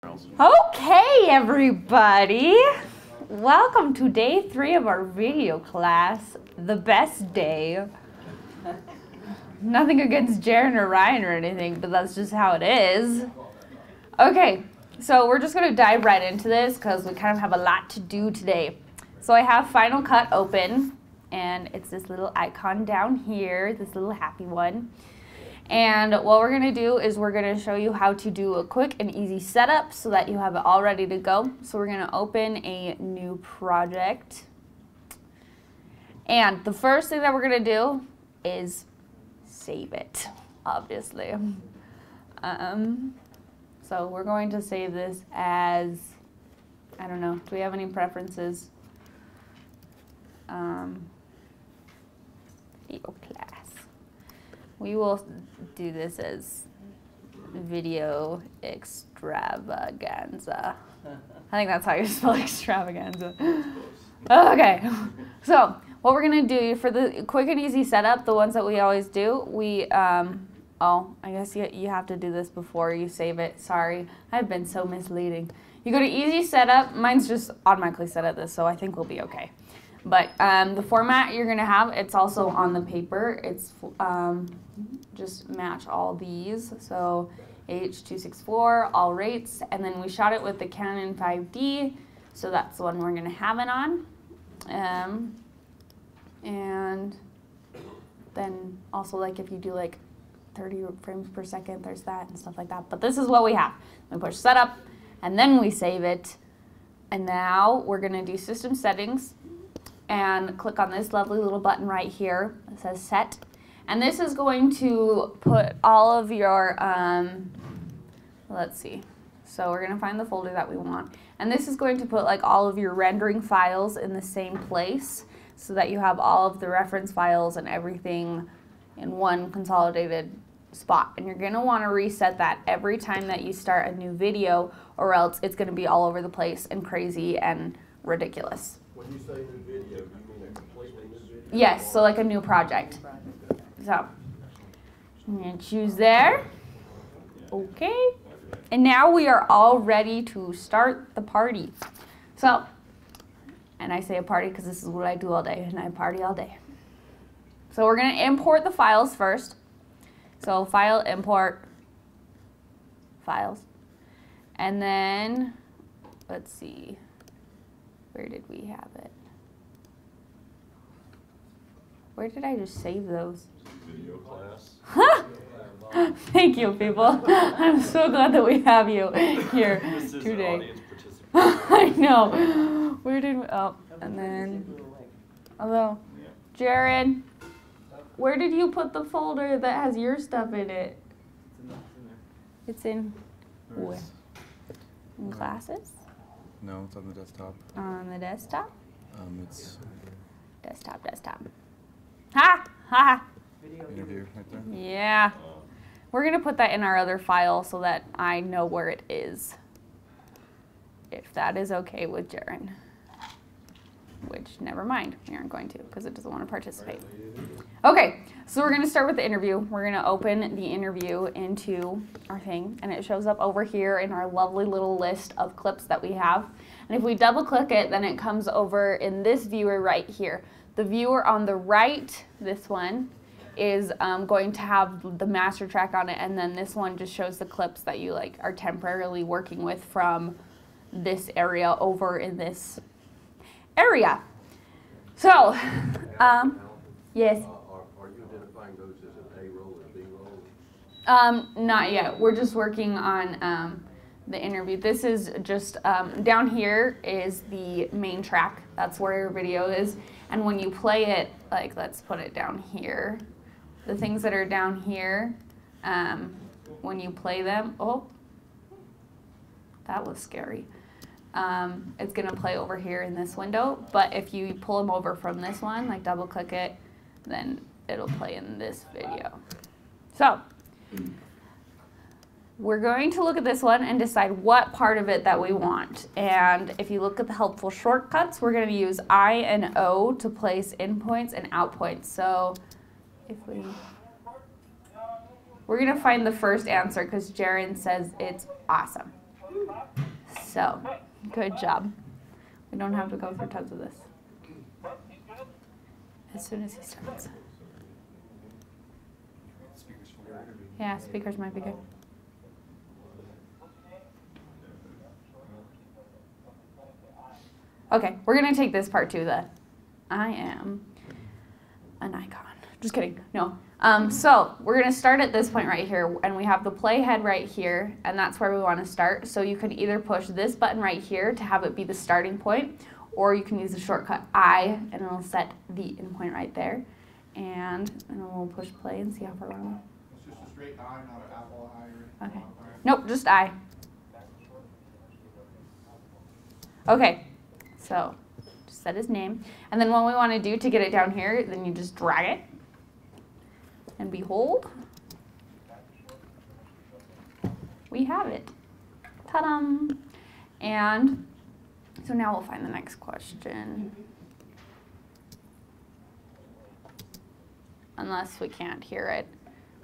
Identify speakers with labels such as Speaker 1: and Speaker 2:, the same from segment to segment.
Speaker 1: Okay, everybody. Welcome to day 3 of our video class, the best day. Nothing against Jaren or Ryan or anything, but that's just how it is. Okay, so we're just going to dive right into this because we kind of have a lot to do today. So I have Final Cut open, and it's this little icon down here, this little happy one. And what we're going to do is we're going to show you how to do a quick and easy setup so that you have it all ready to go. So we're going to open a new project. And the first thing that we're going to do is save it, obviously. So we're going to save this as, I don't know, do we have any preferences? Video class. We will do this as video extravaganza. I think that's how you spell extravaganza. Okay, so what we're gonna do for the quick and easy setup, the ones that we always do, oh, I guess you have to do this before you save it. Sorry, I've been so misleading. You go to easy setup, mine's just automatically set at this, so I think we'll be okay. But the format you're gonna have, it's also on the paper. It's just match all these. So H.264, all rates, and then we shot it with the Canon 5D, so that's the one we're gonna have it on. And then also like if you do like 30 frames per second, there's that and stuff like that. But this is what we have. We push setup, and then we save it. And now we're gonna do system settings and click on this lovely little button right here. It says set. And this is going to put all of your, let's see. So we're gonna find the folder that we want. And this is going to put like all of your rendering files in the same place so that you have all of the reference files and everything in one consolidated spot. And you're gonna wanna reset that every time that you start a new video, or else it's gonna be all over the place and crazy and ridiculous.
Speaker 2: When you say new video, you mean a completely new video?
Speaker 1: Yes, so like a new project. So, I'm gonna choose there. Okay. And now we are all ready to start the party. So, and I say a party because this is what I do all day, and I party all day. So we're gonna import the files first. So file, import, files. And then, let's see, where did we have it? Where did I just save those?
Speaker 2: Video class.
Speaker 1: Thank you, people. I'm so glad that we have you here today. I know. Where did we, oh, and then, although, Jared, where did you put the folder that has your stuff in it? It's in where? In classes?
Speaker 3: No, it's on the desktop.
Speaker 1: On the desktop?
Speaker 3: It's
Speaker 1: Desktop. Ha! Ha!
Speaker 3: interview right there.
Speaker 1: Yeah. We're going to put that in our other file so that I know where it is. If that is okay with Jaren. Which, never mind. We aren't going to because it doesn't want to participate. Okay, so we're going to start with the interview. We're going to open the interview into our thing, and it shows up over here in our lovely little list of clips that we have. And if we double click it, then it comes over in this viewer right here. The viewer on the right, this one, is going to have the master track on it, and then this one just shows the clips that you like are temporarily working with from this area over in this area. So, yes.
Speaker 2: Are you identifying those as an A roll and B roll?
Speaker 1: Not yet. We're just working on the interview. This is just, down here is the main track. That's where your video is. And when you play it, like, let's put it down here. The things that are down here, when you play them, oh, that was scary. It's gonna play over here in this window, but if you pull them over from this one, like double click it, then it'll play in this video. So, we're going to look at this one and decide what part of it that we want. And if you look at the helpful shortcuts, we're going to use I and O to place in points and out points. So if we're going to find the first answer because Jaren says it's awesome. So, good job. We don't have to go through tons of this. As soon as he starts. Yeah, speakers might be good. Okay, we're going to take this part too, the I am an icon. Just kidding. No. So we're going to start at this point right here, and we have the playhead right here, and that's where we want to start. So you can either push this button right here to have it be the starting point, or you can use the shortcut I, and it'll set the endpoint right there. And then we'll push play and see how far we're going.
Speaker 4: It's just a straight I, not an apple I or anything.
Speaker 1: Okay. Nope, just I. Okay. So just set his name. And then what we want to do to get it down here, then you just drag it. And behold, we have it. Ta-da! And so now we'll find the next question. Unless we can't hear it.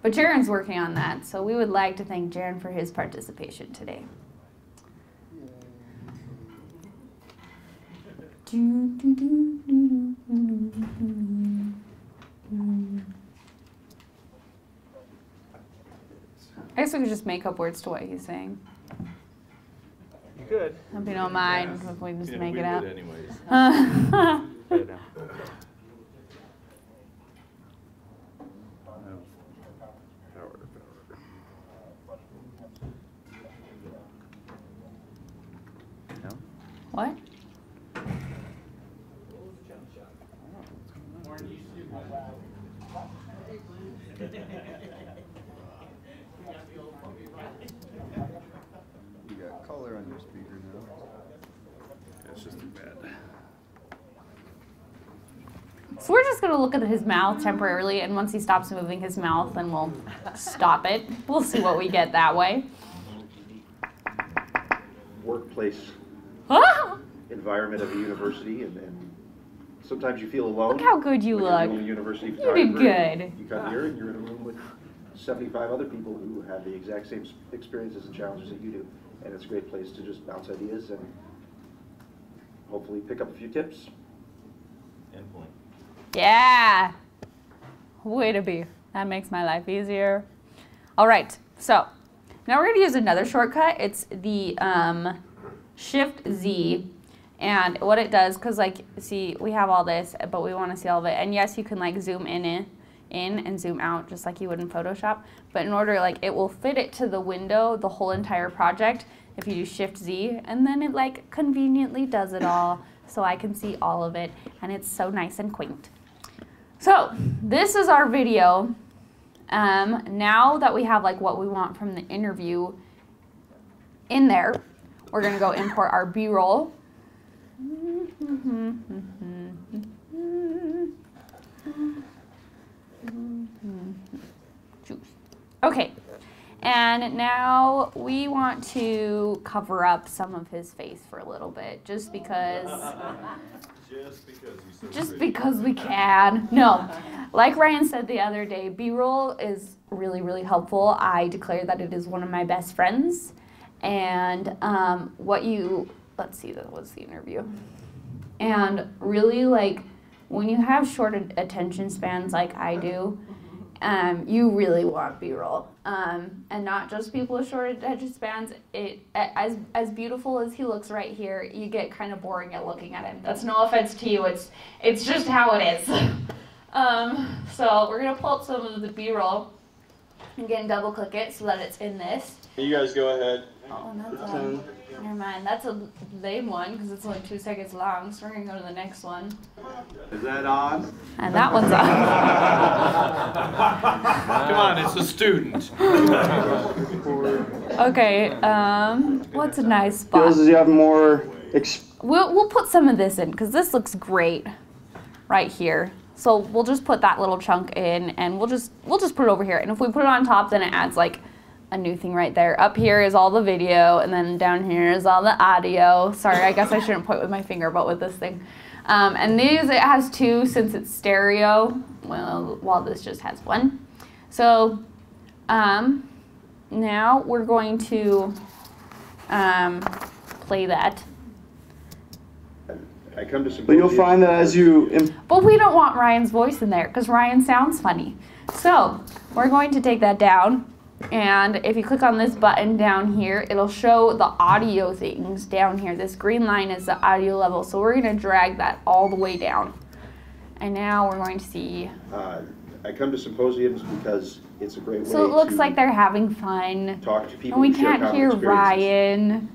Speaker 1: But Jaren's working on that, so we would like to thank Jaren for his participation today. I guess we could just make up words to what he's saying.
Speaker 5: You could.
Speaker 1: Hope you don't mind if we just make it up.
Speaker 2: Anyways.
Speaker 1: What?
Speaker 3: You got color on your speaker now.
Speaker 2: That's just too bad.
Speaker 1: So we're just going to look at his mouth temporarily, and once he stops moving his mouth, then we'll stop it. We'll see what we get that way.
Speaker 6: Workplace
Speaker 1: Ah!
Speaker 6: environment of a university, and sometimes you feel alone.
Speaker 1: Look how good you
Speaker 6: when you're the
Speaker 1: look.
Speaker 6: only university
Speaker 1: You did
Speaker 6: photographer.
Speaker 1: good.
Speaker 6: You come here and you're in a room with 75 other people who have the exact same experiences and challenges that you do, and it's a great place to just bounce ideas and hopefully pick up a few tips.
Speaker 2: Endpoint.
Speaker 1: Yeah. Way to be. That makes my life easier. All right. So now we're going to use another shortcut. It's the Shift Z. And what it does, because like, see, we have all this, but we want to see all of it. And yes, you can like zoom in and zoom out just like you would in Photoshop. But in order, like, it will fit it to the window, the whole entire project, if you do Shift Z. And then it like conveniently does it all so I can see all of it. And it's so nice and quaint. So this is our video. Now that we have like what we want from the interview in there, we're going to go import our B-roll. Okay, and now we want to cover up some of his face for a little bit, just because we can. No, like Ryan said the other day, B-roll is really, really helpful. I declare that it is one of my best friends, and let's see, that was the interview. And really, like, when you have short attention spans like I do, you really want B-roll. And not just people with short attention spans. As beautiful as he looks right here, you get kind of boring at looking at him. That's no offense to you. It's just how it is. So we're going to pull up some of the B-roll. Again, double click it so that it's in this.
Speaker 5: You guys go ahead.
Speaker 1: Oh, that's never mind. That's a lame one because it's only 2 seconds long, so we're going to go to the next one.
Speaker 6: Is that on?
Speaker 1: And that one's on.
Speaker 5: Come on, it's a student.
Speaker 1: Okay, what's a nice spot?
Speaker 6: Feels as you have more
Speaker 1: We'll put some of this in because this looks great right here. So we'll just put that little chunk in, and we'll just put it over here. And if we put it on top, then it adds like a new thing right there. Up here is all the video, and then down here is all the audio. Sorry, I guess I shouldn't point with my finger, but with this thing. And these, it has 2 since it's stereo, well, while this just has 1. So now we're going to play that.
Speaker 6: I come to some.
Speaker 3: But you'll find that as you
Speaker 1: But we don't want Ryan's voice in there because Ryan sounds funny. So we're going to take that down. And if you click on this button down here, it'll show the audio things down here. This green line is the audio level. So we're going to drag that all the way down. And now we're going to see.
Speaker 6: I come to symposiums because it's a great way to
Speaker 1: So it looks like they're having fun.
Speaker 6: talk to people
Speaker 1: And we
Speaker 6: who share
Speaker 1: can't
Speaker 6: common
Speaker 1: hear
Speaker 6: experiences.
Speaker 1: Ryan.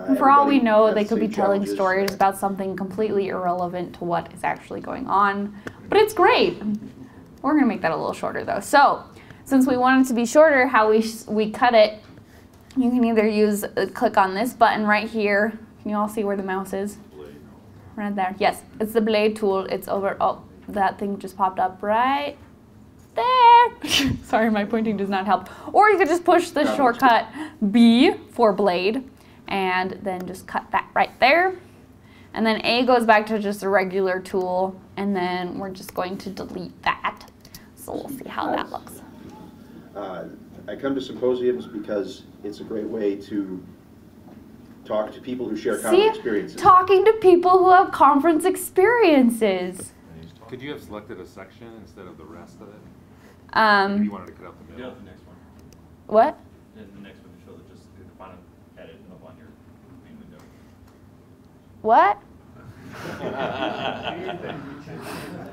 Speaker 1: And for all we
Speaker 6: Everybody
Speaker 1: know,
Speaker 6: has
Speaker 1: they
Speaker 6: the
Speaker 1: could be
Speaker 6: same
Speaker 1: telling
Speaker 6: challenges.
Speaker 1: stories about something completely irrelevant to what is actually going on. But it's great. We're going to make that a little shorter though. So since we want it to be shorter, how we cut it, you can either use click on this button right here. Can you all see where the mouse is? Right there. Yes, it's the blade tool. It's over. Oh, that thing just popped up right there. Sorry, my pointing does not help. Or you could just push the shortcut B for blade and then just cut that right there. And then A goes back to just a regular tool, and then we're just going to delete that. So we'll see how that looks.
Speaker 6: I come to symposiums because it's a great way to talk to people who share common
Speaker 1: See,
Speaker 6: experiences.
Speaker 1: talking to people who have conference experiences.
Speaker 7: Could you have selected a section instead of the rest of it? If
Speaker 1: Um,
Speaker 7: you wanted to cut out the
Speaker 8: Yeah,
Speaker 7: middle.
Speaker 8: the next one.
Speaker 1: what?
Speaker 8: And the next one to show that just the final edit up on your main window.
Speaker 1: What?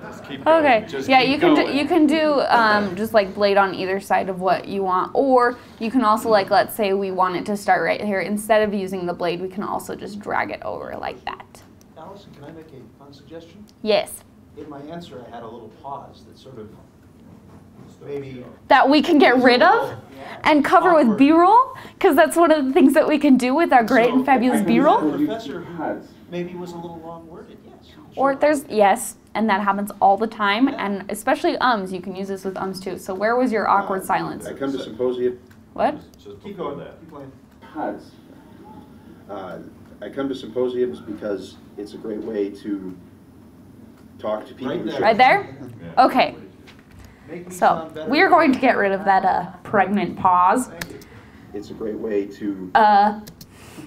Speaker 5: Just keep going.
Speaker 1: Okay.
Speaker 5: Just
Speaker 1: Yeah,
Speaker 5: keep
Speaker 1: you can do,
Speaker 5: going.
Speaker 1: you can do just like blade on either side of what you want, or you can also, like, let's say we want it to start right here. Instead of using the blade, we can also just drag it over like that.
Speaker 9: Allison, can I make a fun suggestion?
Speaker 1: Yes.
Speaker 9: In my answer, I had a little pause that sort of maybe.
Speaker 1: That we can get rid of and cover with
Speaker 9: Awkward.
Speaker 1: B-roll, because that's one of the things that we can do with our great and fabulous
Speaker 9: So,
Speaker 1: B-roll.
Speaker 9: the professor who maybe was a little long-worded, yes.
Speaker 1: Or
Speaker 9: sure.
Speaker 1: there's, yes, and that happens all the time, and especially ums. You can use this with ums too. So where was your awkward silence?
Speaker 6: I come to symposium.
Speaker 1: What?
Speaker 2: Just
Speaker 9: Keep
Speaker 2: before
Speaker 9: going,
Speaker 2: that.
Speaker 9: keep playing.
Speaker 6: I come to symposiums because it's a great way to talk to people
Speaker 9: Right
Speaker 6: who
Speaker 9: there.
Speaker 6: share.
Speaker 1: Right there? Okay.
Speaker 9: Make me
Speaker 1: So
Speaker 9: sound better.
Speaker 1: we're going to get rid of that pregnant pause.
Speaker 9: Thank you.
Speaker 6: It's a great way to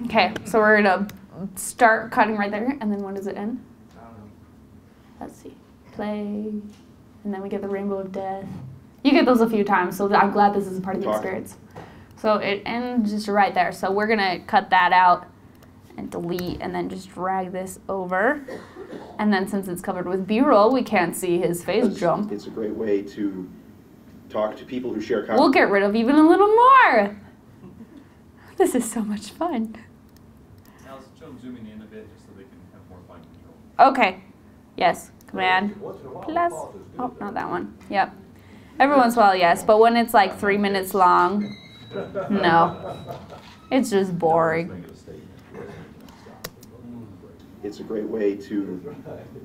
Speaker 1: Okay, so we're gonna start cutting right there, and then when does it end?
Speaker 9: I don't know.
Speaker 1: Let's see. Play, and then we get the rainbow of death. You get those a few times, so I'm glad this is a part of the
Speaker 6: Talk.
Speaker 1: experience. So it ends just right there. So we're gonna cut that out and delete, and then just drag this over. And then since it's covered with B-roll, we can't see his face jump.
Speaker 6: It's a great way to talk to people who share common.
Speaker 1: We'll get rid of even a little more. This is so much fun.
Speaker 8: Allison, show them zooming in a bit just so they can have more fine control.
Speaker 1: Okay. Yes. Command.
Speaker 2: Once in a while,
Speaker 1: Plus.
Speaker 2: pause is good,
Speaker 1: Oh,
Speaker 2: though.
Speaker 1: not that one. Yep. Every once in a while, yes. But when it's like 3 minutes long, no. It's just boring.
Speaker 6: It's a great way to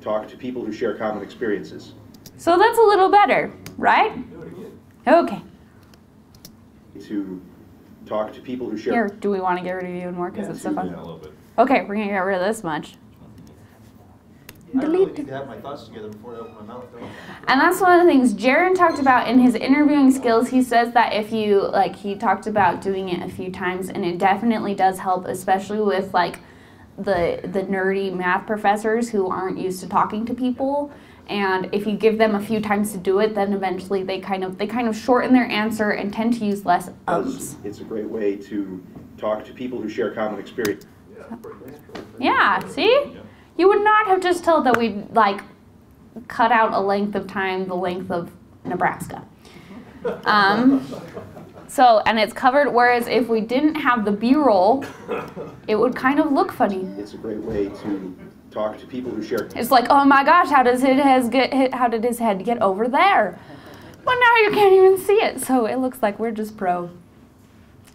Speaker 6: talk to people who share common experiences.
Speaker 1: So that's a little better, right? Okay.
Speaker 6: To talk to people who share.
Speaker 1: Here, do we want to get rid of even more because it's so
Speaker 2: Yeah,
Speaker 1: fun?
Speaker 2: a little bit.
Speaker 1: Okay, we're going to get rid of this much.
Speaker 9: I really
Speaker 1: Delete.
Speaker 9: need to have my thoughts together before I open my mouth, don't I?
Speaker 1: And that's one of the things Jaron talked about in his interviewing skills. He says that if you, like, he talked about doing it a few times, and it definitely does help, especially with, like, the nerdy math professors who aren't used to talking to people. And if you give them a few times to do it, then eventually they kind of shorten their answer and tend to use less ums.
Speaker 6: It's a great way to talk to people who share common experience.
Speaker 1: Yeah, see? You would not have just told that we'd, like, cut out a length of time the length of Nebraska. So, and it's covered, whereas if we didn't have the B-roll, it would kind of look funny.
Speaker 6: It's a great way to talk to people who share.
Speaker 1: It's like, oh my gosh, how did his head get over there? Well, now you can't even see it, so it looks like we're just pro.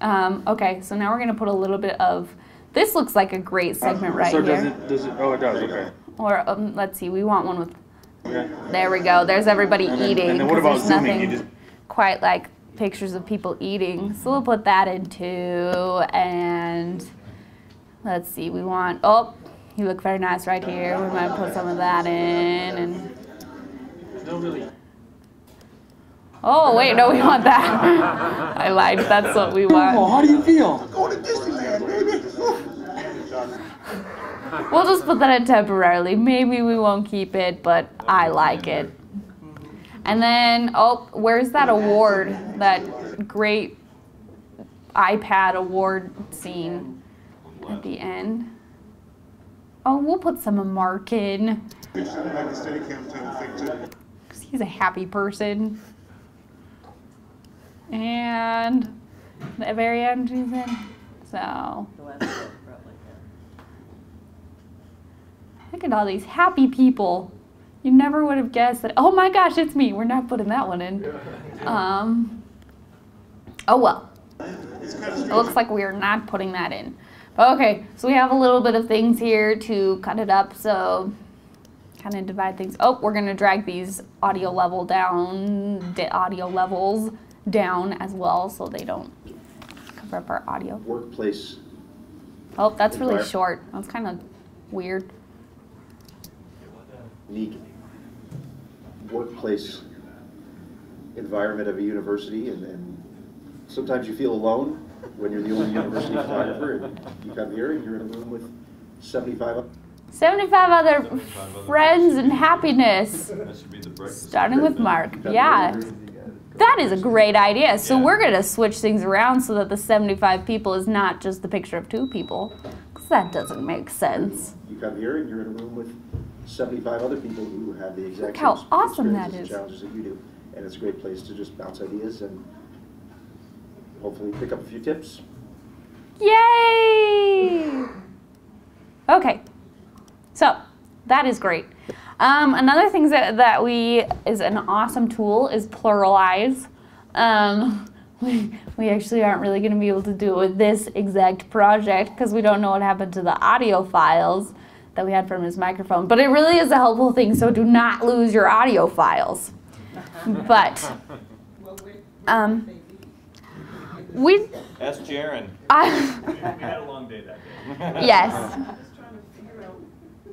Speaker 1: Okay, so now we're gonna put a little bit of, this looks like a great segment right
Speaker 3: so
Speaker 1: here.
Speaker 3: does it, oh, it does, okay.
Speaker 1: Or, let's see, we want one with,
Speaker 3: Okay.
Speaker 1: there we go, there's everybody
Speaker 3: And then-
Speaker 1: eating.
Speaker 3: and then what
Speaker 1: 'cause
Speaker 3: about
Speaker 1: there's
Speaker 3: zooming?
Speaker 1: nothing
Speaker 3: You just-
Speaker 1: quite like pictures of people eating. So we'll put that in too, and let's see, we want, oh, you look very nice right here. We might put some of that in, and oh wait, no, we want that. I lied, that's what we want.
Speaker 3: How do you feel?
Speaker 2: Going to Disneyland, baby.
Speaker 1: We'll just put that in temporarily. Maybe we won't keep it, but I like it. And then, oh, where's that award? That great iPad award scene at the end. Oh, we'll put some mark in. He's a happy person. And the very end he's in. So look at all these happy people. You never would have guessed that. Oh my gosh, it's me. We're not putting that one in. Oh well. It looks like we are not putting that in. Okay, so we have a little bit of things here to cut it up. So kind of divide things. Oh, we're gonna drag these audio levels down as well, so they don't cover up our audio.
Speaker 6: Workplace.
Speaker 1: Oh, that's really short. That's kind of weird.
Speaker 6: Unique workplace environment of a university, and sometimes you feel alone when you're the only university photographer, and you come here and you're in a room with 75
Speaker 1: other friends and happiness. Starting with Mark. Yeah. That is a great idea. So we're going to switch things around so that the 75 people is not just the picture of 2 people. Because that doesn't make sense.
Speaker 6: You come here and you're in a room with 75 other people who have the exact
Speaker 1: Look how
Speaker 6: same
Speaker 1: awesome that
Speaker 6: experiences and
Speaker 1: is.
Speaker 6: challenges that you do. And it's a great place to just bounce ideas and hopefully pick up a few tips.
Speaker 1: Yay! Okay. So, that is great. Another thing that is an awesome tool is pluralize. We actually aren't really going to be able to do it with this exact project because we don't know what happened to the audio files that we had from his microphone. But it really is a helpful thing, so do not lose your audio files. But we.
Speaker 8: Ask Jaren. We had a long day that day.
Speaker 1: Yes.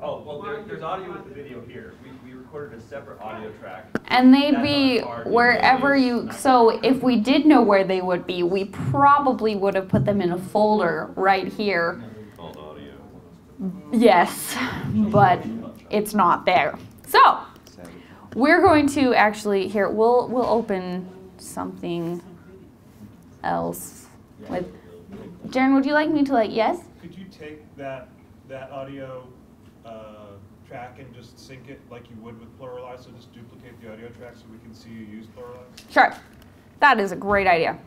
Speaker 8: Oh, well, there's audio with the video here. We recorded a separate audio track.
Speaker 1: And they'd be wherever you, so if we did know where they would be, we probably would have put them in a folder right here.
Speaker 8: Called audio.
Speaker 1: Yes, but it's not there. So, we're going to actually, here, we'll open something else with, Jaren, would you like me to yes?
Speaker 5: Could you take that audio track and just sync it like you would with Pluralize, so just duplicate the audio track so we can see you use Pluralize?
Speaker 1: Sure. That is a great idea.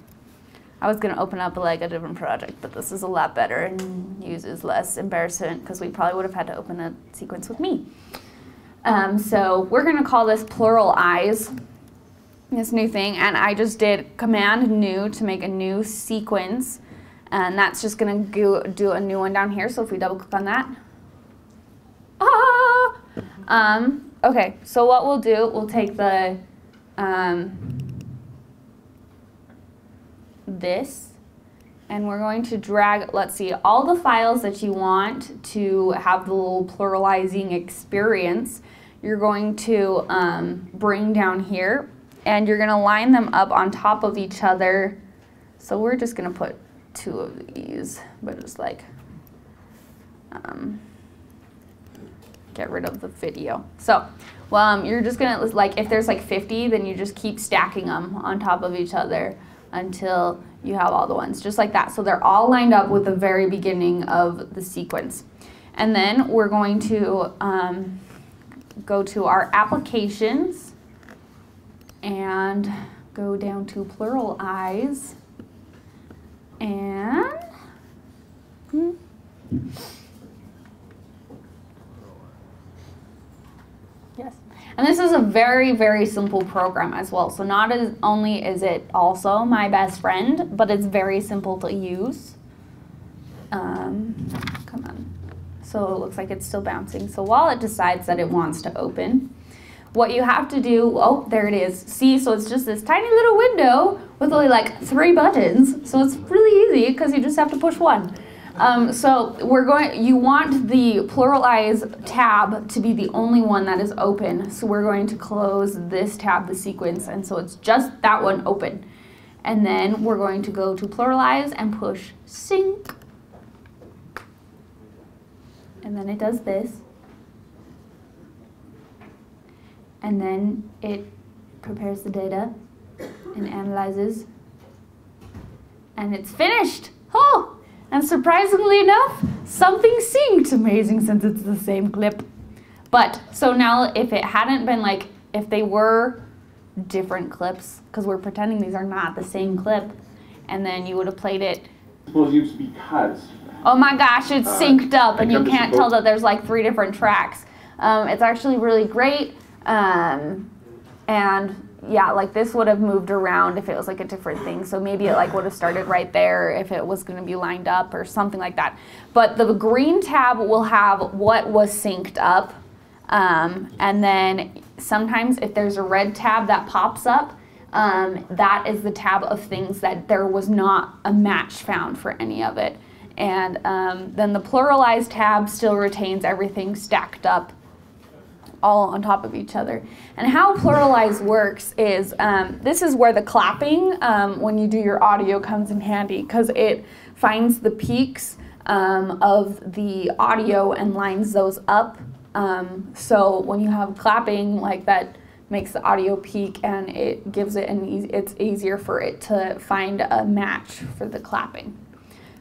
Speaker 1: I was going to open up a different project, but this is a lot better and uses less embarrassment because we probably would have had to open a sequence with me. So we're going to call this Pluralize, this new thing, and I just did Command New to make a new sequence, and that's just going to do a new one down here. So if we double click on that. Okay, so what we'll do, we'll take the this, and we're going to drag, let's see, all the files that you want to have the little pluralizing experience, you're going to bring down here, and you're going to line them up on top of each other. So we're just going to put 2 of these, but just get rid of the video. So, you're just gonna, if there's 50, then you just keep stacking them on top of each other until you have all the ones, just like that. So they're all lined up with the very beginning of the sequence. And then we're going to go to our applications and go down to Pluralize and yes. And this is a very, very simple program as well. So not as only is it also my best friend, but it's very simple to use. Come on. So it looks like it's still bouncing. So while it decides that it wants to open, what you have to do, oh, there it is. See, so it's just this tiny little window with only 3 buttons. So it's really easy because you just have to push one. So you want the Pluralize tab to be the only one that is open. So we're going to close this tab, the sequence, and so it's just that one open. And then we're going to go to Pluralize and push sync. and then it does this. And then it prepares the data and analyzes, and it's finished. Oh, and surprisingly enough, something synced. Amazing, since it's the same clip. But so now if it hadn't been like, if they were different clips, because we're pretending these are not the same clip, and then you would have played it.
Speaker 3: Explosives because.
Speaker 1: Oh my gosh, it's synced up, and you can't tell that there's like 3 different tracks. It's actually really great. And yeah, like this would have moved around if it was like a different thing. So maybe it like would have started right there if it was going to be lined up or something like that. But the green tab will have what was synced up. And then sometimes if there's a red tab that pops up, that is the tab of things that there was not a match found for any of it. And then the pluralized tab still retains everything stacked up all on top of each other. And how pluralize works is, this is where the clapping, when you do your audio, comes in handy, because it finds the peaks of the audio and lines those up. So when you have clapping, like that makes the audio peak, and it gives it it's easier for it to find a match for the clapping.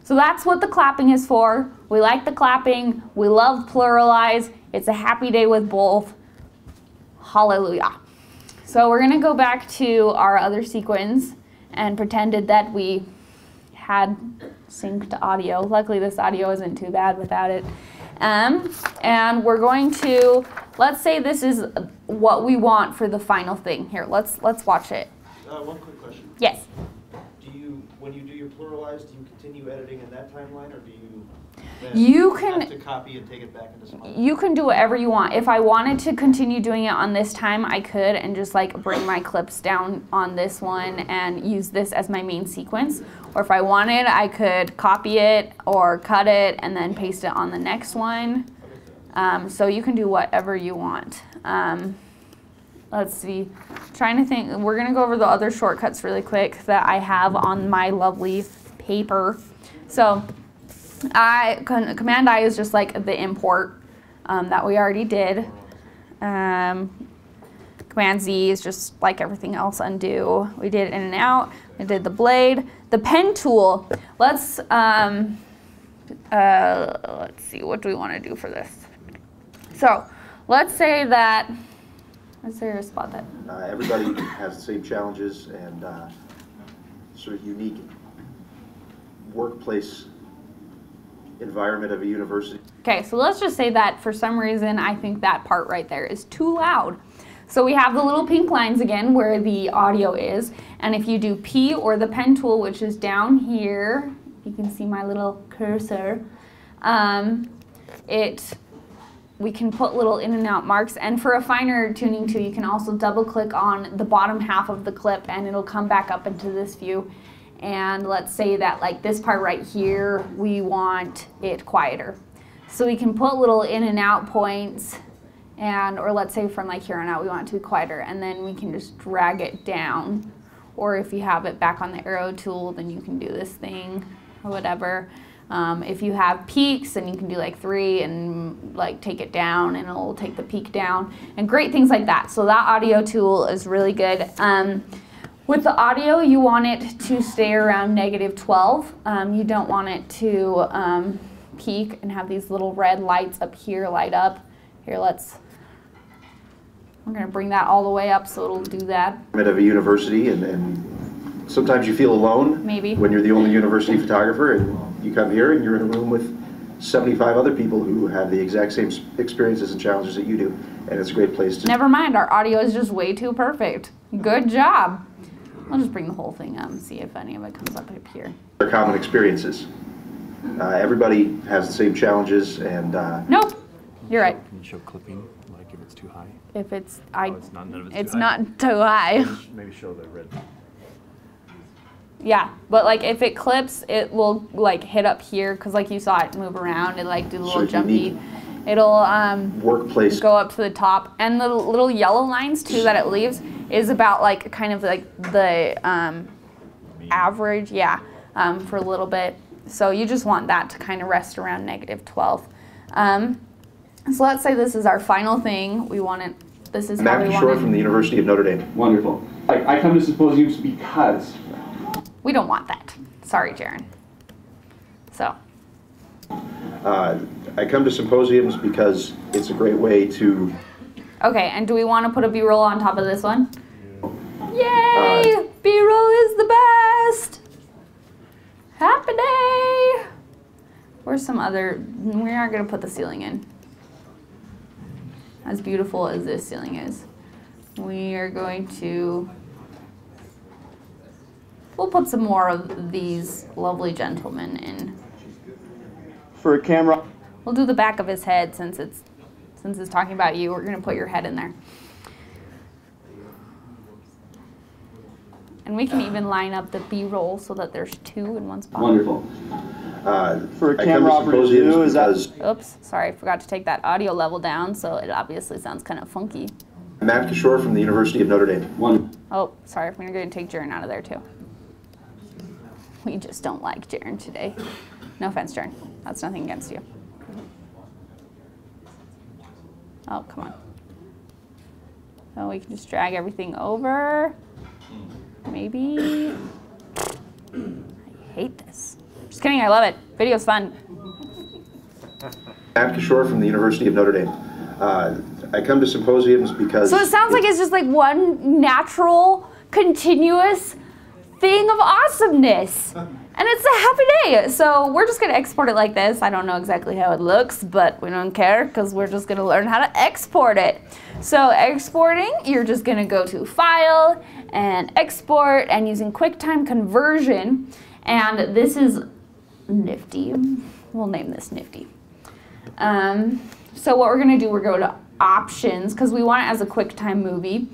Speaker 1: So that's what the clapping is for. We like the clapping. We love pluralize. It's a happy day with both. Hallelujah. So we're going to go back to our other sequence and pretended that we had synced audio. Luckily, this audio isn't too bad without it. And we're going to, let's say this is what we want for the final thing. Here, let's watch it.
Speaker 9: One quick question.
Speaker 1: Yes.
Speaker 9: When you do your pluralize, do you continue editing in that timeline, or do you
Speaker 1: then
Speaker 9: have to copy and take it back into some other?
Speaker 1: You can do whatever you want. If I wanted to continue doing it on this time, I could, and just like bring my clips down on this one and use this as my main sequence. Or if I wanted, I could copy it or cut it and then paste it on the next one. So you can do whatever you want. Let's see, trying to think, we're gonna go over the other shortcuts really quick that I have on my lovely paper. So Command I is just like the import that we already did. Command Z is just like everything else, undo. We did in and out, we did the blade. The pen tool, let's see, what do we wanna do for this? So let's say that, is there a spot that?
Speaker 6: Everybody has the same challenges and sort of unique workplace environment of a university.
Speaker 1: Okay, so let's just say that for some reason I think that part right there is too loud. So we have the little pink lines again where the audio is, and if you do P or the pen tool, which is down here, you can see my little cursor, we can put little in and out marks, and for a finer tuning too, you can also double click on the bottom half of the clip and it'll come back up into this view. And let's say that like this part right here, we want it quieter. So we can put little in and out points, or let's say from like here on out, we want it to be quieter, and then we can just drag it down. Or if you have it back on the arrow tool, then you can do this thing or whatever. If you have peaks, then you can do like 3 and like take it down and it'll take the peak down, and great things like that. So that audio tool is really good. With the audio, you want it to stay around -12. You don't want it to peak and have these little red lights up here light up. Here, we're gonna bring that all the way up so it'll do that.
Speaker 6: Of a university, and sometimes you feel alone.
Speaker 1: Maybe.
Speaker 6: When you're the only university photographer and you come here and you're in a room with 75 other people who have the exact same experiences and challenges that you do, and it's a great place to...
Speaker 1: Never mind, our audio is just way too perfect. Good job. I'll just bring the whole thing up and see if any of it comes up here.
Speaker 6: Their common experiences. Everybody has the same challenges, and...
Speaker 1: Nope, you're right.
Speaker 10: Can you show clipping, like if it's too high?
Speaker 1: If it's,
Speaker 10: none of
Speaker 1: it's not too high.
Speaker 10: Maybe show the red.
Speaker 1: Yeah, but like if it clips, it will like hit up here, because like you saw it move around and like do the little jumpy. It'll
Speaker 6: workplace
Speaker 1: go up to the top, and the little yellow lines too that it leaves is about like kind of like the average, yeah, for a little bit. So you just want that to kind of rest around -12. So let's say this is our final thing. We want it, this is how
Speaker 6: Matt
Speaker 1: we want
Speaker 6: Kishore
Speaker 1: it.
Speaker 6: from the University of Notre Dame.
Speaker 3: Wonderful. I come to symposiums because.
Speaker 1: We don't want that. Sorry, Jaron. So.
Speaker 6: I come to symposiums because it's a great way to.
Speaker 1: Okay, and do we want to put a B-roll on top of this one? Yay! B-roll is the best! Happy day! Where's some other, we aren't going to put the ceiling in. As beautiful as this ceiling is. We are going to, we'll put some more of these lovely gentlemen in.
Speaker 3: For a camera.
Speaker 1: We'll do the back of his head since it's talking about you. We're going to put your head in there. And we can even line up the B-roll so that there's two in one spot.
Speaker 3: Wonderful. For a
Speaker 6: I
Speaker 3: camera
Speaker 6: come to
Speaker 3: operator to
Speaker 6: symposiums
Speaker 3: do, is that?
Speaker 6: because
Speaker 1: Oops, sorry, I forgot to take that audio level down, so it obviously sounds kind of funky.
Speaker 6: Matt Kishore from the University of Notre Dame.
Speaker 1: Oh, sorry, we're going to take Jaron out of there too. We just don't like Jaron today. No offense, Jaron. That's nothing against you. Oh, come on. So we can just drag everything over. Maybe. I hate this. Just kidding, I love it. Video's fun.
Speaker 6: Matt Kishore from the University of Notre Dame. I come to symposiums because.
Speaker 1: So it sounds like it's just like one natural, continuous thing of awesomeness. And it's a happy day. So we're just going to export it like this. I don't know exactly how it looks, but we don't care because we're just going to learn how to export it. So exporting, you're just going to go to File and Export, and using QuickTime Conversion. And this is Nifty. We'll name this Nifty. So what we're going to do, we're going to go to Options because we want it as a QuickTime movie.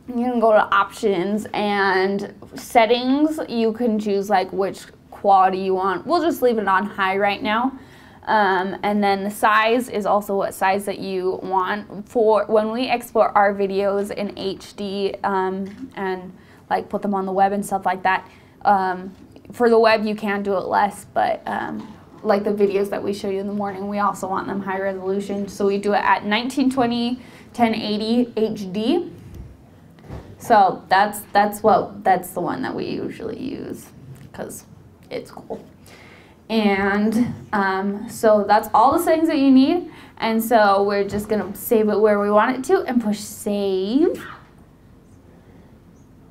Speaker 1: You can go to Options and Settings. You can choose like which quality you want. We'll just leave it on high right now. And then the size is also what size that you want. For when we export our videos in HD and like put them on the web and stuff like that. For the web you can do it less, but like the videos that we show you in the morning, we also want them high resolution. So we do it at 1920, 1080 HD. So that's the one that we usually use because it's cool. And so that's all the settings that you need. And so we're just gonna save it where we want it to and push save.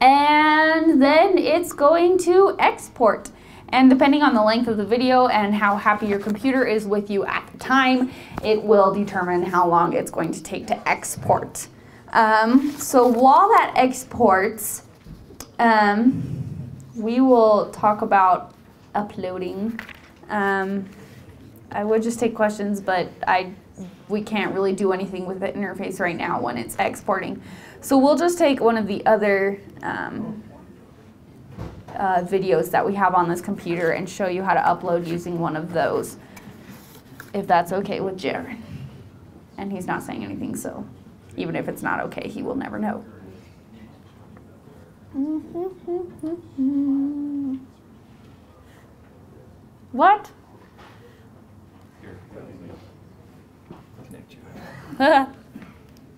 Speaker 1: And then it's going to export. And depending on the length of the video and how happy your computer is with you at the time, it will determine how long it's going to take to export. So while that exports, we will talk about uploading. I would just take questions, but we can't really do anything with the interface right now when it's exporting. So we'll just take one of the other videos that we have on this computer and show you how to upload using one of those, if that's okay with Jaron. And he's not saying anything, so even if it's not okay, he will never know. What?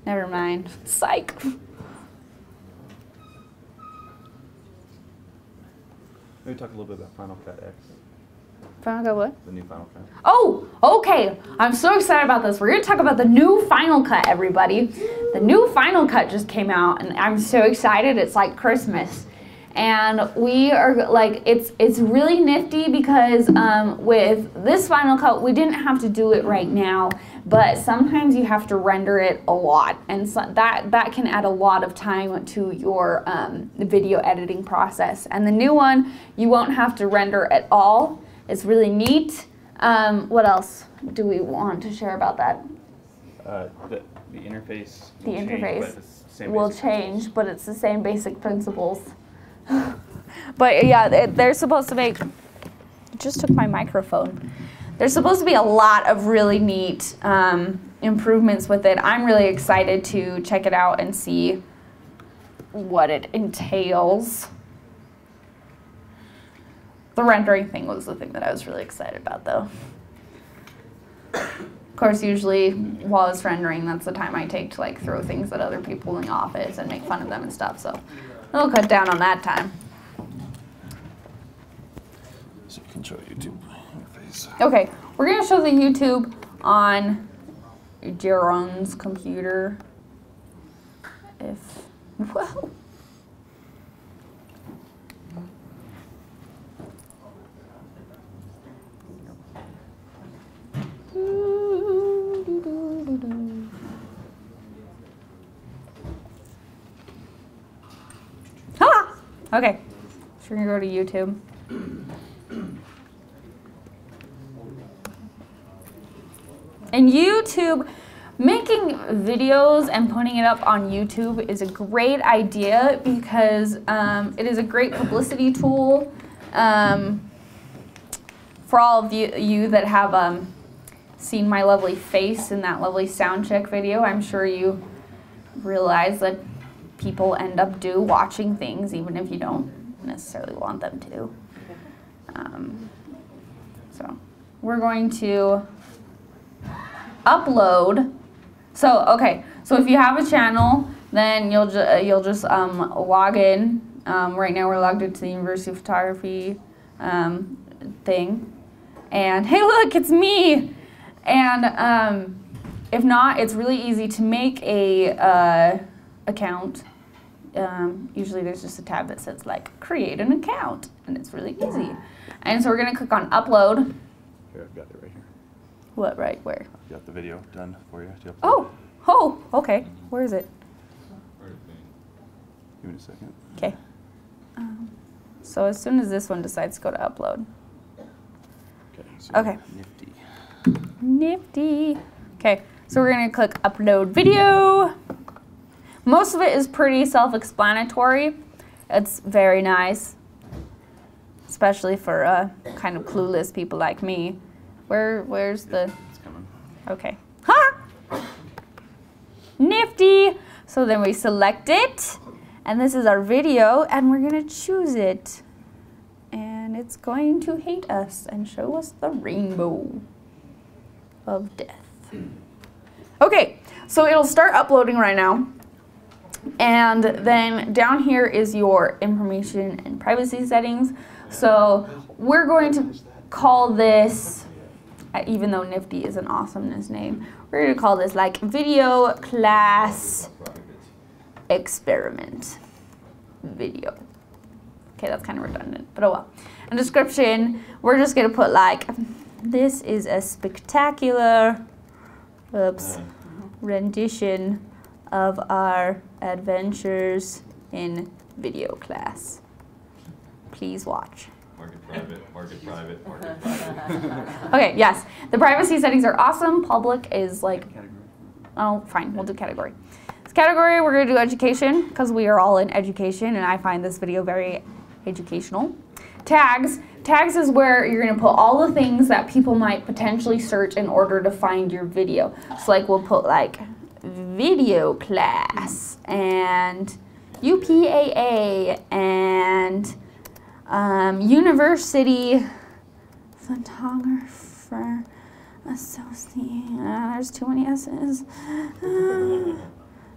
Speaker 1: Never mind. Psych.
Speaker 10: Maybe talk a little bit about Final Cut X,
Speaker 1: Final Cut what?
Speaker 10: the new Final Cut.
Speaker 1: Oh, okay. I'm so excited about this. We're going to talk about the new Final Cut, everybody. The new Final Cut just came out, and I'm so excited. It's like Christmas. And we are like, it's really nifty because with this Final Cut, we didn't have to do it right now, but sometimes you have to render it a lot. And so that can add a lot of time to your video editing process. And the new one, you won't have to render at all. It's really neat. What else do we want to share about that?
Speaker 10: The interface.
Speaker 1: The
Speaker 10: will
Speaker 1: interface
Speaker 10: change, but it's the same
Speaker 1: will
Speaker 10: basic
Speaker 1: change,
Speaker 10: principles.
Speaker 1: but it's the same basic principles. But yeah, they're supposed to make, I just took my microphone. There's supposed to be a lot of really neat improvements with it. I'm really excited to check it out and see what it entails. The rendering thing was the thing that I was really excited about though. course, usually while it's rendering, that's the time I take to like throw things at other people in the office and make fun of them and stuff. So it'll cut down on that time.
Speaker 10: So you can show YouTube interface.
Speaker 1: Okay, we're gonna show the YouTube on Jeron's computer. Whoa. Ah! Okay, so we're gonna go to YouTube. And YouTube, making videos and putting it up on YouTube is a great idea because it is a great publicity tool for all of you that have seen my lovely face in that lovely sound check video. I'm sure you realize that people end up watching things even if you don't necessarily want them to. So we're going to upload. So okay, so if you have a channel, then you'll just log in. Right now we're logged into the University of Photography thing, and hey, look, it's me. And if not, it's really easy to make a account. Usually there's just a tab that says like create an account, and it's really easy. And so we're gonna click on upload.
Speaker 10: Here, I've got it right here.
Speaker 1: What, right, where?
Speaker 10: I've got the video done for you.
Speaker 1: Oh, okay. Where is it?
Speaker 10: Give me a second.
Speaker 1: Okay. So as soon as this one decides to go to upload.
Speaker 10: Okay. So
Speaker 1: Okay.
Speaker 10: Nifty.
Speaker 1: Nifty. Okay, so we're gonna click upload video. Most of it is pretty self-explanatory. It's very nice, especially for kind of clueless people like me. Where's the?
Speaker 10: It's coming.
Speaker 1: Okay. Ha! Nifty. So then we select it, and this is our video, and we're gonna choose it, and it's going to hate us and show us the rainbow of death. Okay, so it'll start uploading right now. And then down here is your information and privacy settings. So we're going to call this, even though Nifty is an awesomeness name, we're going to call this like video class experiment video. Okay, that's kind of redundant, but oh well. And description, we're just going to put like, this is a spectacular rendition of our adventures in video class. Please watch.
Speaker 7: Market private, market private, market private.
Speaker 1: Okay, yes. The privacy settings are awesome. Public is like, oh, fine, we'll do category. This category, we're gonna do education, because we are all in education, and I find this video very educational. Tags. Tags is where you're gonna put all the things that people might potentially search in order to find your video. So like we'll put like video class and UPAA and University Photographer Association. There's too many S's.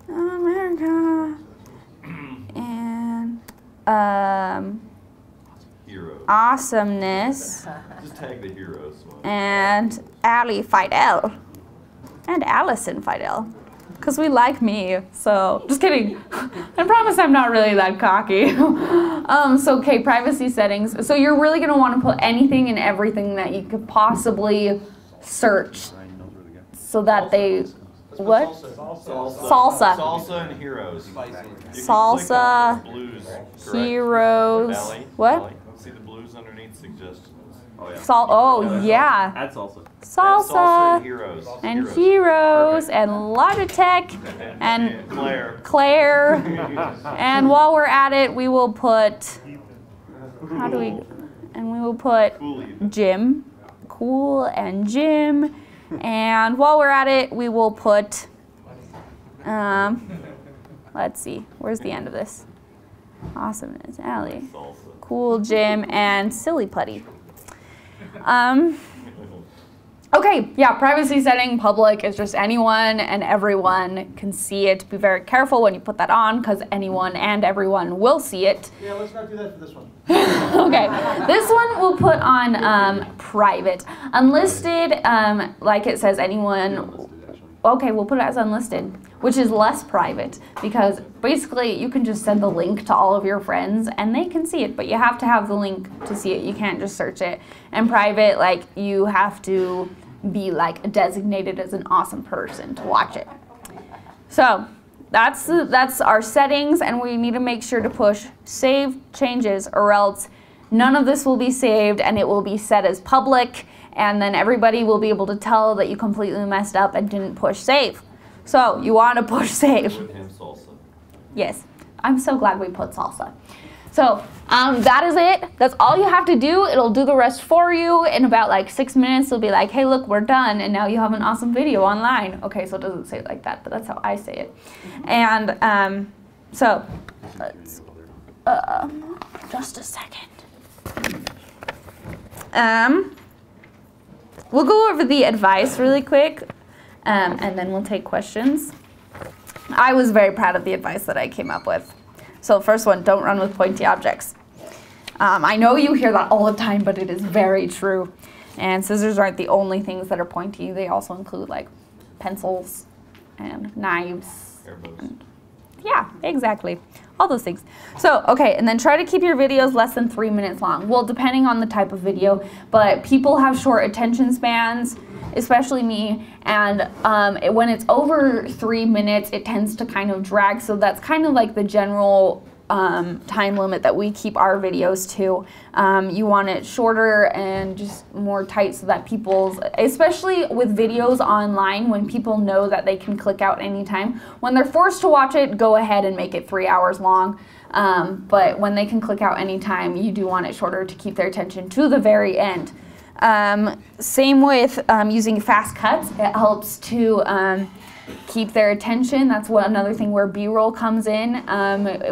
Speaker 1: America. And
Speaker 7: Heroes.
Speaker 1: awesomeness.
Speaker 7: Just tag the heroes.
Speaker 1: And Alie Fidel. And Allison Fidel. Because we like me, so just kidding. I promise I'm not really that cocky. So okay, privacy settings. So you're really gonna want to put anything and everything that you could possibly search, so that they, what? Salsa.
Speaker 7: Salsa and heroes.
Speaker 1: Salsa,
Speaker 7: Blues.
Speaker 1: heroes.
Speaker 7: Alie?
Speaker 1: What?
Speaker 7: Alie? See the blues underneath suggestions. Oh yeah.
Speaker 1: Oh yeah.
Speaker 10: Add salsa.
Speaker 1: Salsa.
Speaker 7: And heroes.
Speaker 1: And heroes and Logitech and Claire. And while we're at it, we will put, and we will put Jim, cool, and Jim. And while we're at it, we will put, let's see, where's the end of this? Awesomeness, Alie, cool, Jim, and Silly Putty. Okay, yeah, privacy setting, public is just anyone and everyone can see it. Be very careful when you put that on because anyone and everyone will see it.
Speaker 9: Yeah, let's not do that for this one.
Speaker 1: Okay, this one we'll put on private. Unlisted, like it says anyone, okay, we'll put it as unlisted, which is less private because basically you can just send the link to all of your friends and they can see it, but you have to have the link to see it. You can't just search it. And private, like you have to be like designated as an awesome person to watch it. So that's our settings, and we need to make sure to push save changes or else none of this will be saved and it will be set as public, and then everybody will be able to tell that you completely messed up and didn't push save. So you want to push save. Yes, I'm so glad we put salsa. So that is it. That's all you have to do. It'll do the rest for you. In about like 6 minutes, it'll be like, hey, look, we're done. And now you have an awesome video online. Okay, so it doesn't say it like that, but that's how I say it. And so let's, just a second. We'll go over the advice really quick, and then we'll take questions. I was very proud of the advice that I came up with. So first one, don't run with pointy objects. I know you hear that all the time, but it is very true. And scissors aren't the only things that are pointy. They also include like pencils and knives. And, yeah, exactly. All those things. So, okay, and then try to keep your videos less than 3 minutes long. Well, depending on the type of video, but people have short attention spans, especially me, and when it's over 3 minutes, it tends to kind of drag, so that's kind of like the general time limit that we keep our videos to. You want it shorter and just more tight so that people's, especially with videos online, when people know that they can click out anytime, when they're forced to watch it, go ahead and make it 3 hours long. But when they can click out anytime, you do want it shorter to keep their attention to the very end. Same with using fast cuts. It helps to keep their attention. That's another thing where B-roll comes in.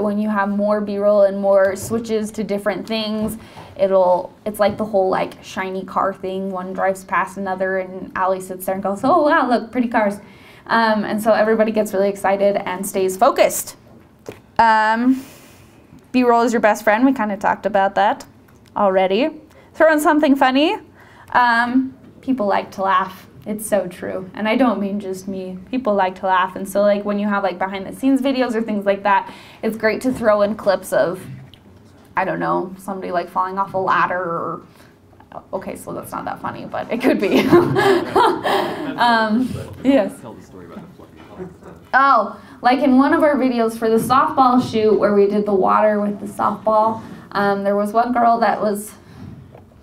Speaker 1: When you have more B-roll and more switches to different things, it's like the whole like shiny car thing. One drives past another and Alie sits there and goes, oh wow, look, pretty cars. And so everybody gets really excited and stays focused. B-roll is your best friend. We kind of talked about that already. Throw in something funny. People like to laugh. It's so true. And I don't mean just me. People like to laugh. And so like when you have like behind the scenes videos or things like that, it's great to throw in clips of, I don't know, somebody like falling off a ladder or, okay, so that's not that funny, but it could be. Yes.
Speaker 7: Tell the story about the fluffy.
Speaker 1: Oh, like in one of our videos for the softball shoot where we did the water with the softball, there was one girl that was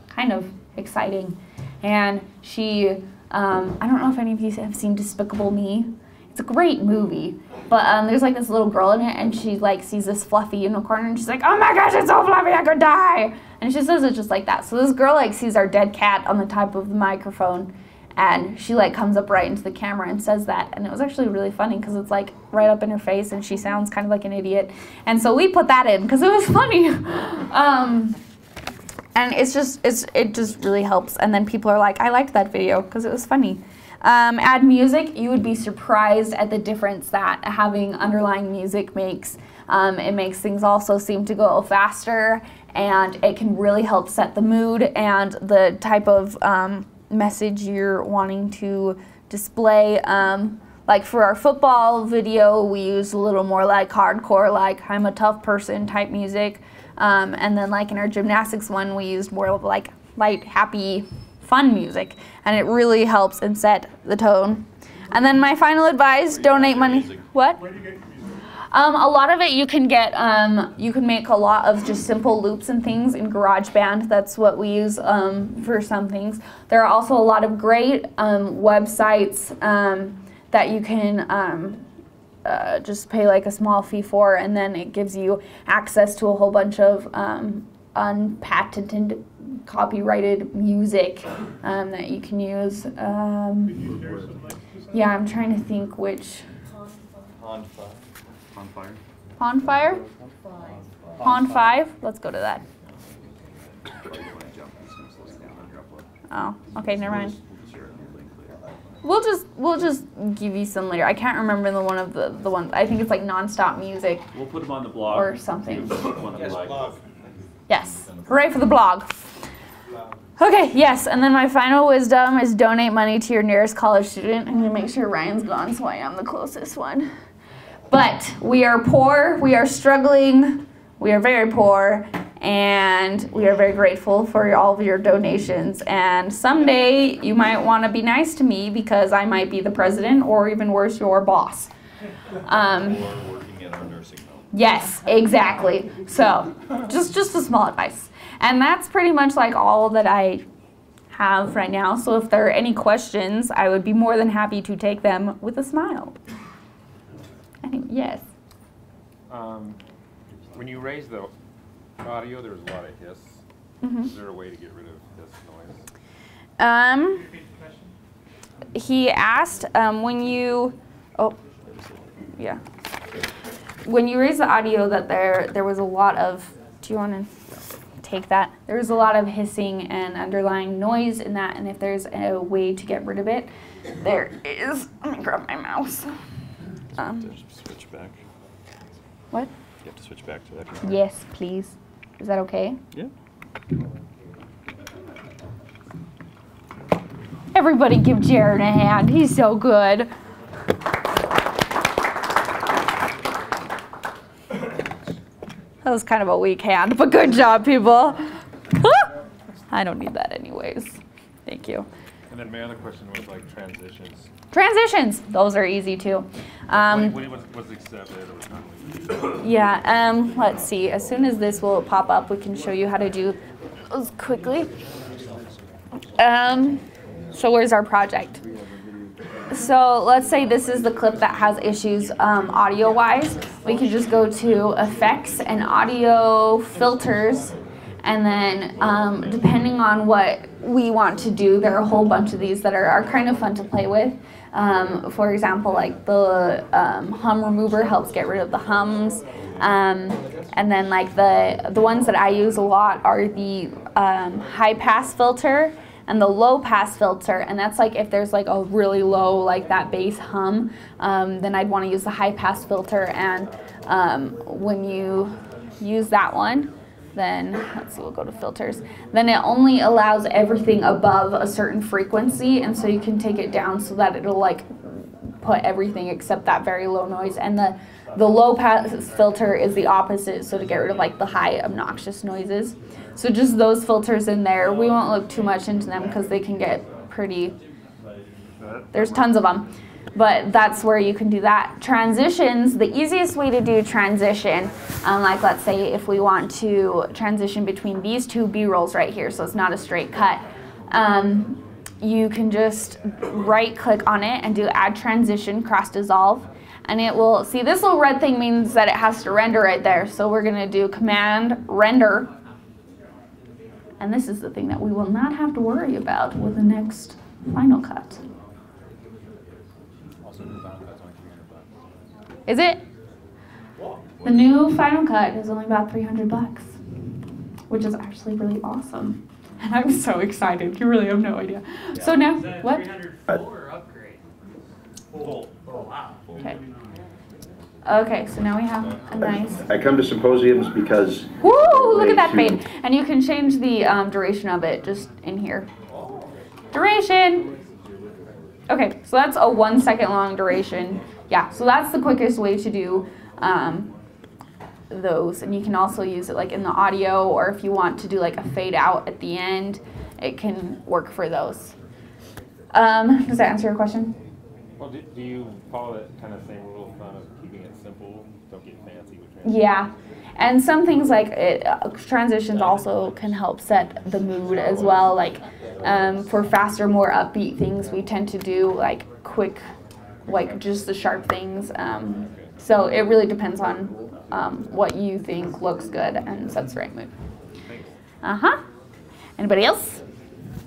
Speaker 1: kind of exciting. And she, I don't know if any of you have seen Despicable Me. It's a great movie. But there's like this little girl in it and she like sees this fluffy unicorn and she's like, oh my gosh, it's so fluffy, I could die. And she says it just like that. So this girl like sees our dead cat on the top of the microphone and she like comes up right into the camera and says that. And it was actually really funny because it's like right up in her face and she sounds kind of like an idiot. And so we put that in because it was funny. And it just really helps. And then people are like, I liked that video because it was funny. Add music. You would be surprised at the difference that having underlying music makes. It makes things also seem to go faster, and it can really help set the mood and the type of message you're wanting to display. Like for our football video, we use a little more like hardcore, like I'm a tough person type music. And then like in our gymnastics one, we used more of like light, happy, fun music. And it really helps and set the tone. And then my final advice, donate money. What?
Speaker 5: Where do you get your music?
Speaker 1: A lot of it you can get, you can make a lot of just simple loops and things in GarageBand. That's what we use for some things. There are also a lot of great websites that you can just pay like a small fee for, and then it gives you access to a whole bunch of unpatented, copyrighted music that you can use. Yeah, I'm trying to think which. Pond Fire? Pond 5? Let's go to that. Oh, okay, never mind. we'll just give you some later. I can't remember the one of the ones. I think it's like nonstop music.
Speaker 7: We'll put them on the blog.
Speaker 1: Or something.
Speaker 7: Blog.
Speaker 1: Yes. Hooray for the blog. Okay, yes, and then my final wisdom is donate money to your nearest college student. I'm gonna make sure Ryan's gone so I am the closest one. But we are poor, we are struggling, we are very poor, and we are very grateful for all of your donations. And someday you might wanna be nice to me because I might be the president, or even worse, your boss.
Speaker 7: Or working at our nursing home.
Speaker 1: Yes, exactly. So, just a small advice. And that's pretty much like all that I have right now. So if there are any questions, I would be more than happy to take them with a smile. Yes.
Speaker 7: When you raise the audio, there was a lot of hiss.
Speaker 1: Mm-hmm.
Speaker 7: Is there a way to get rid of hiss noise?
Speaker 1: He asked when you, when you raise the audio that there was a lot of, do you want to take that? There was a lot of hissing and underlying noise in that, and if there's a way to get rid of it, there is. Let me grab my mouse.
Speaker 10: Switch back.
Speaker 1: What?
Speaker 10: You have to switch back to that camera.
Speaker 1: Yes, please. Is that okay?
Speaker 10: Yeah.
Speaker 1: Everybody give Jared a hand. He's so good. That was kind of a weak hand, but good job, people. I don't need that anyways. Thank you.
Speaker 7: And then my other question was like transitions.
Speaker 1: Transitions, those are easy too.
Speaker 7: What's accepted or not?
Speaker 1: Yeah, let's see. As soon as this will pop up, we can show you how to do those quickly. So where's our project? So let's say this is the clip that has issues audio-wise. We can just go to Effects and Audio Filters, and then depending on what we want to do, there are a whole bunch of these that are kind of fun to play with. For example, like the hum remover helps get rid of the hums. And then like the ones that I use a lot are the high pass filter and the low pass filter, and that's like if there's like a really low, like that bass hum, then I'd want to use the high pass filter. And when you use that one, then let's see, we'll go to filters. Then it only allows everything above a certain frequency, and so you can take it down so that it'll like put everything except that very low noise. And the low pass filter is the opposite, so to get rid of like the high obnoxious noises. So just those filters in there. We won't look too much into them because they can get pretty, there's tons of them. But that's where you can do that. Transitions, the easiest way to do transition, like let's say if we want to transition between these two B-rolls right here, so it's not a straight cut, you can just right click on it and do add transition, cross dissolve, and it will, see this little red thing means that it has to render right there. So we're gonna do command render, and this is the thing that we will not have to worry about with the next Final Cut. Is it? The new Final Cut is only about $300, which is actually really awesome. And I'm so excited. You really have no idea. Yeah. So now, what?
Speaker 8: 300 full or upgrade? Full. Oh, wow.
Speaker 1: Okay. Okay, so now we have a nice...
Speaker 6: I come to symposiums because...
Speaker 1: Woo! Look at that fade. And you can change the duration of it just in here. Duration! Okay, so that's a 1 second long duration. Yeah, so that's the quickest way to do those. And you can also use it like in the audio, or if you want to do like a fade out at the end, it can work for those. Does that answer your question?
Speaker 7: Well, do you follow that kind of same rule of thumb of keeping it simple? Don't get fancy with transitions.
Speaker 1: Yeah, and some things like transitions also can help set the mood as well. Like for faster, more upbeat things, we tend to do like quick, like just the sharp things. So it really depends on what you think looks good and sets the right mood. Uh-huh. Anybody else?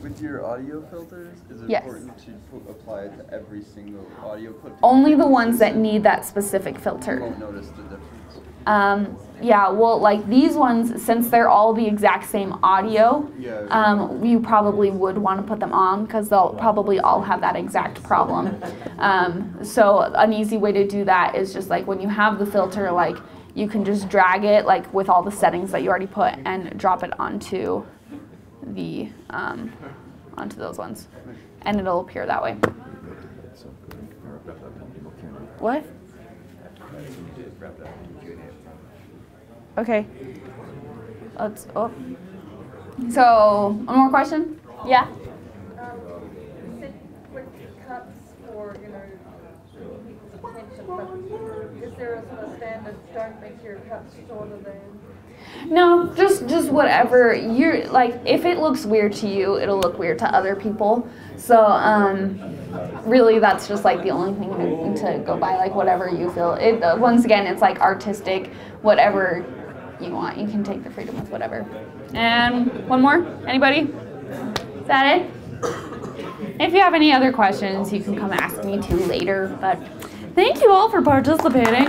Speaker 11: With your audio filters, is it
Speaker 1: Yes.
Speaker 11: important to apply it to every single audio clip?
Speaker 1: Only the ones that need that specific
Speaker 11: You
Speaker 1: filter.
Speaker 11: won't notice the difference.
Speaker 1: Yeah, well, like these ones, since they're all the exact same audio, you probably would want to put them on because they'll probably all have that exact problem. So an easy way to do that is just like when you have the filter, like you can just drag it like with all the settings that you already put and drop it onto the onto those ones, and it'll appear that way. What? Okay. Let's. Oh. So one more question. Yeah.
Speaker 12: You said quick cuts for attention, but is there a sort of standard? Don't make your cuts shorter than.
Speaker 1: No, just whatever you're like. If it looks weird to you, it'll look weird to other people. So really, that's just like the only thing to go by. Like whatever you feel. It once again, it's like artistic. Whatever you want, you can take the freedom with whatever. And one more. Anybody? Is that it? If you have any other questions, you can come ask me too later. But thank you all for participating.